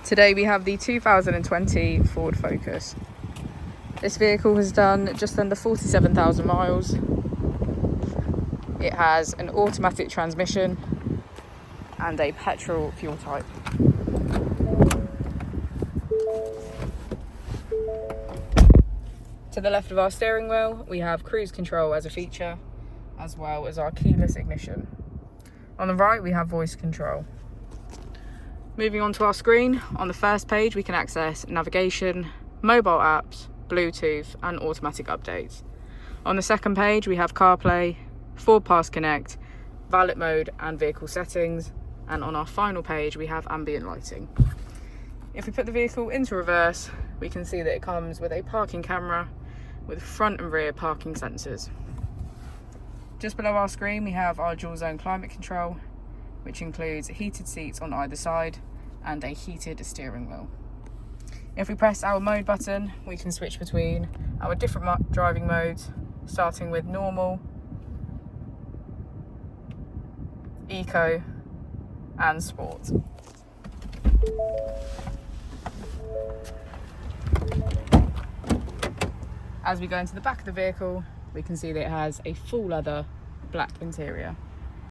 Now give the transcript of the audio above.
Today we have the 2020 Ford Focus. This vehicle has done just under 47,000 miles. It has an automatic transmission and a petrol fuel type. To the left of our steering wheel, we have cruise control as a feature, as well as our keyless ignition. On the right, we have voice control. Moving on to our screen, on the first page, we can access navigation, mobile apps, Bluetooth, and automatic updates. On the second page, we have CarPlay, Ford Pass Connect, valet mode, and vehicle settings. And on our final page, we have ambient lighting. If we put the vehicle into reverse, we can see that it comes with a parking camera with front and rear parking sensors. Just below our screen, we have our dual zone climate control, which includes heated seats on either side and a heated steering wheel. If we press our mode button, we can switch between our different driving modes, starting with normal, eco, and sport. As we go into the back of the vehicle, we can see that it has a full leather black interior.